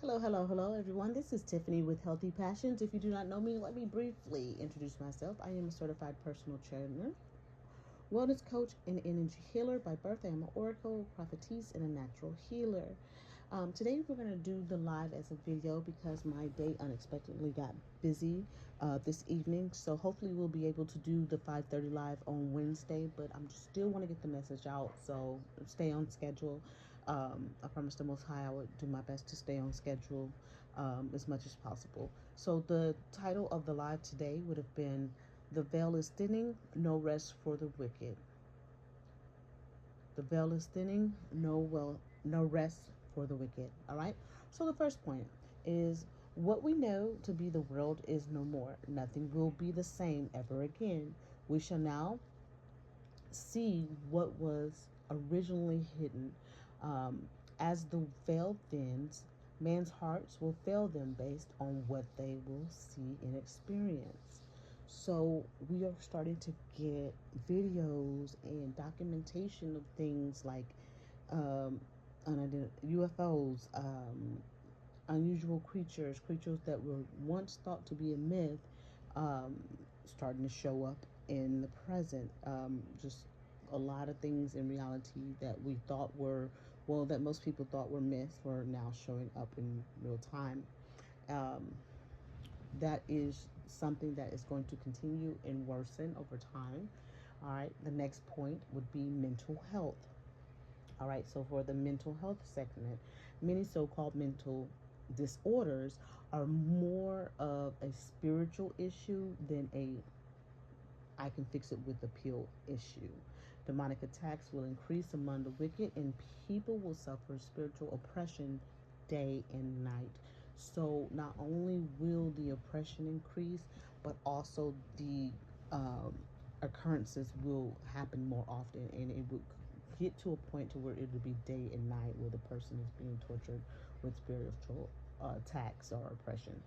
Hello, hello, hello, everyone. This is Tiffany with Healthy Passions. If you do not know me, let me briefly introduce myself. I am a certified personal trainer, wellness coach, and energy healer. By birth, I am an oracle, prophetess, and a natural healer. Today, we're going to do the live as a video because my day unexpectedly got busy this evening. So hopefully, we'll be able to do the 5:30 live on Wednesday. But I'm just still want to get the message out, so stay on schedule. I promised the Most High I would do my best to stay on schedule as much as possible. So the title of the live today would have been "The Veil is Thinning, No Rest for the Wicked." The veil is thinning, no rest for the wicked. All right. So the first point is what we know to be the world is no more. Nothing will be the same ever again. We shall now see what was originally hidden. As the veil thins, man's hearts will fail them based on what they will see and experience. So we are starting to get videos and documentation of things like UFOs, unusual creatures that were once thought to be a myth, starting to show up in the present. Just a lot of things in reality that we thought were, well, that most people thought were myths, were now showing up in real time. That is something that is going to continue and worsen over time. All right. The next point would be mental health. All right. So for the mental health segment, many so-called mental disorders are more of a spiritual issue than a I can fix it with a pill issue. Demonic attacks will increase among the wicked, and people will suffer spiritual oppression day and night. So, not only will the oppression increase, but also the occurrences will happen more often, and it will get to a point to where it will be day and night where the person is being tortured with spiritual attacks or oppression.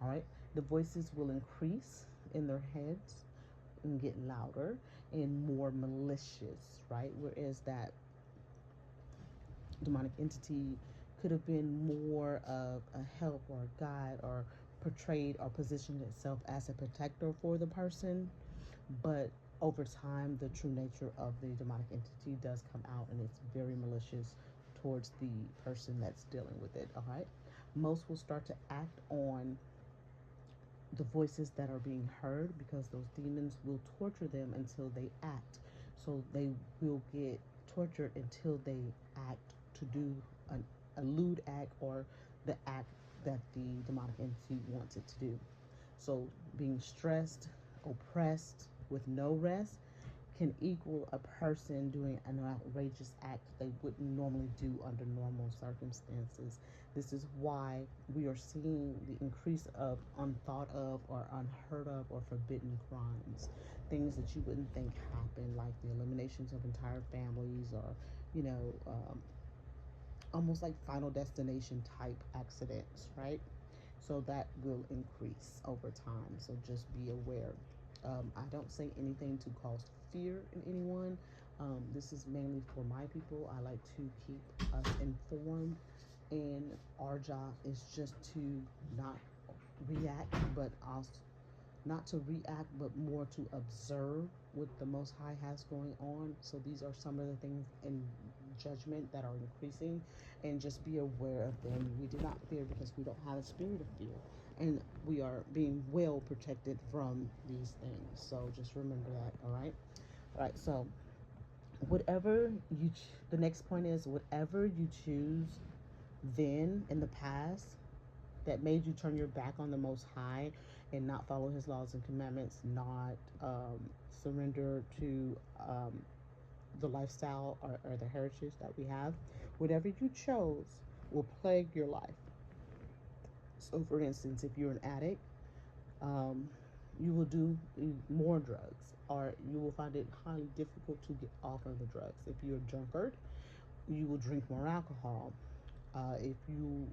All right, the voices will increase in their heads and get louder and more malicious, right? Whereas that demonic entity could have been more of a help or a guide, or portrayed or positioned itself as a protector for the person. But over time, the true nature of the demonic entity does come out, and it's very malicious towards the person that's dealing with it. All right. Most will start to act on the voices that are being heard, because those demons will torture them until they act. So they will get tortured until they act to do a lewd act, or the act that the demonic entity wants it to do. So being stressed, oppressed, with no rest can equal a person doing an outrageous act they wouldn't normally do under normal circumstances. This is why we are seeing the increase of unthought of, or unheard of, or forbidden crimes. Things that you wouldn't think happen, like the eliminations of entire families, or, you know, almost like Final Destination type accidents, right? So that will increase over time. So just be aware. I don't say anything to cause fear in anyone. This is mainly for my people. I like to keep us informed, and our job is just to not react, but also not to react, but more to observe what the Most High has going on. So these are some of the things in judgment that are increasing, and just be aware of them. We do not fear because we don't have a spirit of fear, and we are being well protected from these things. So just remember that. All right. All right. So whatever the next point is, whatever you choose then in the past that made you turn your back on the Most High and not follow his laws and commandments, not surrender to the lifestyle, or the heritage that we have, whatever you chose will plague your life. So for instance, if you're an addict, you will do more drugs, or you will find it highly difficult to get off of the drugs. If you're a drunkard, you will drink more alcohol. If you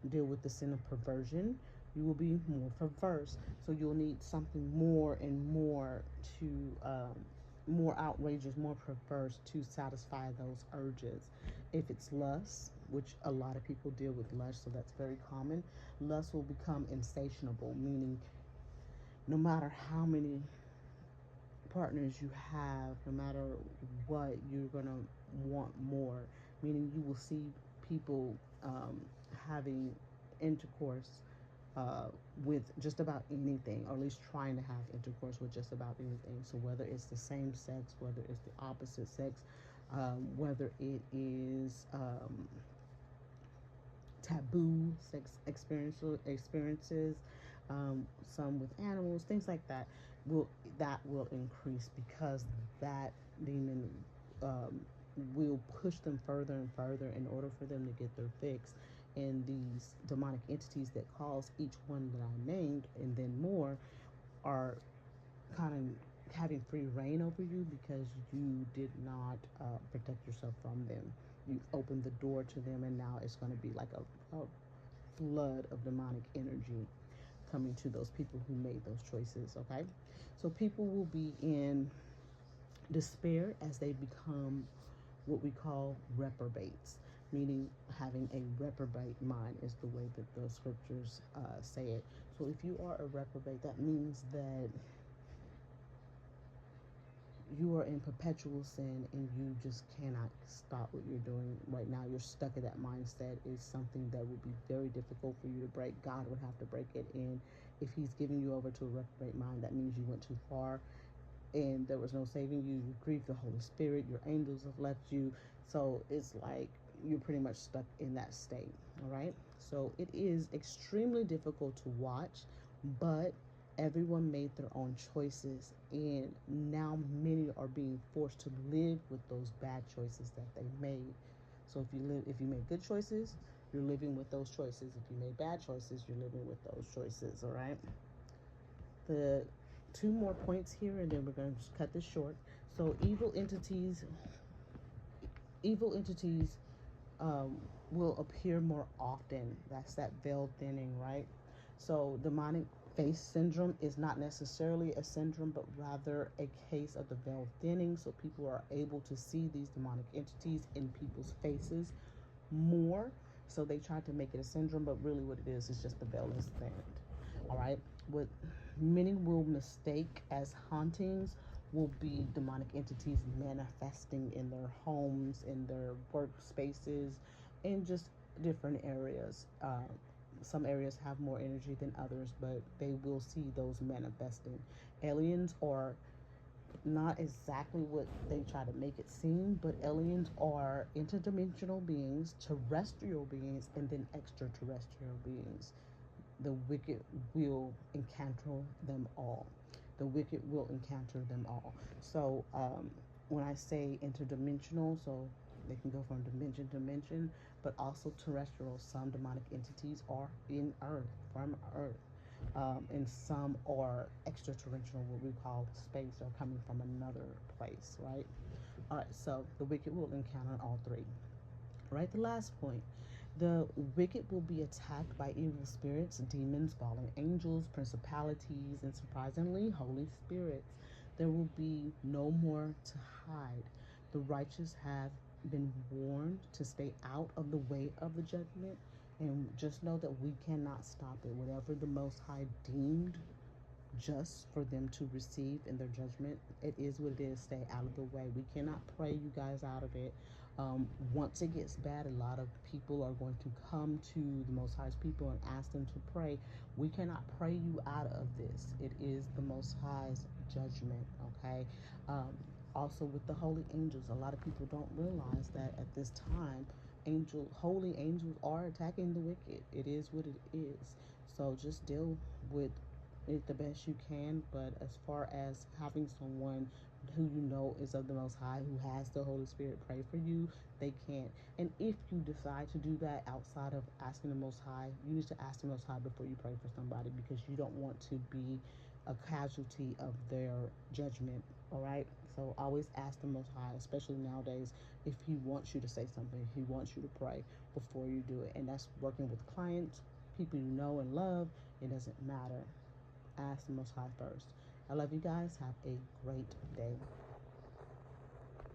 deal with the sin of perversion, you will be more perverse. So you'll need something more and more to more outrageous, more perverse, to satisfy those urges. If it's lust, which a lot of people deal with lust, so that's very common. Lust will become insatiable, meaning no matter how many partners you have, no matter what, you're gonna want more. Meaning you will see people having intercourse with just about anything, or at least trying to have intercourse with just about anything. So whether it's the same sex, whether it's the opposite sex, whether it is taboo sex experiences, some with animals, things like that will increase, because that demon um, will push them further and further in order for them to get their fix. And these demonic entities that cause each one that I named and then more are kind of having free reign over you, because you did not protect yourself from them. You opened the door to them, and now it's going to be like a flood of demonic energy coming to those people who made those choices. Okay, so people will be in despair as they become what we call reprobates, meaning having a reprobate mind is the way that the scriptures say it. So if you are a reprobate, that means that you are in perpetual sin and you just cannot stop what you're doing right now. You're stuck in that mindset. Is something that would be very difficult for you to break. God would have to break it in. If he's giving you over to a reprobate mind, that means you went too far and there was no saving you. You grieved the Holy Spirit. Your angels have left you. So it's like you're pretty much stuck in that state. All right. So it is extremely difficult to watch, but everyone made their own choices, and now many are being forced to live with those bad choices that they made. So if you made good choices, you're living with those choices. If you made bad choices, you're living with those choices. All right. The two more points here, and then we're going to just cut this short. So evil entities will appear more often. That's that veil thinning, right? So demonic face syndrome is not necessarily a syndrome, but rather a case of the veil thinning. So people are able to see these demonic entities in people's faces more. So they try to make it a syndrome, but really what it is just the veil is thinned. All right. What many will mistake as hauntings will be demonic entities manifesting in their homes, in their workspaces, in just different areas. Some areas have more energy than others, but they will see those manifesting. Aliens are not exactly what they try to make it seem, but aliens are interdimensional beings, terrestrial beings, and then extraterrestrial beings. The wicked will encounter them all. The wicked will encounter them all. So when I say interdimensional, so they can go from dimension to dimension, but also terrestrial. Some demonic entities are in Earth, from Earth. And some are extraterrestrial, what we call space, or coming from another place, right? All right, so the wicked will encounter all three. All right, the last point. The wicked will be attacked by evil spirits, demons, fallen angels, principalities, and surprisingly, Holy Spirits. There will be no more to hide. The righteous have been warned to stay out of the way of the judgment, and just know that we cannot stop it. Whatever the Most High deemed just for them to receive in their judgment, it is what it is. Stay out of the way. We cannot pray you guys out of it. Once it gets bad, a lot of people are going to come to the Most High's people and ask them to pray. We cannot pray you out of this. It is the Most High's judgment, okay? Also with the holy angels, a lot of people don't realize that at this time, holy angels are attacking the wicked. It is what it is. So just deal with it the best you can. But as far as having someone who you know is of the Most High, who has the Holy Spirit pray for you, they can't. And if you decide to do that outside of asking the Most High, you need to ask the Most High before you pray for somebody, because you don't want to be a casualty of their judgment. All right, so always ask the Most High, especially nowadays, if he wants you to say something, he wants you to pray before you do it. And that's working with clients, people you know and love. It doesn't matter. Ask the Most High first. I love you guys. Have a great day.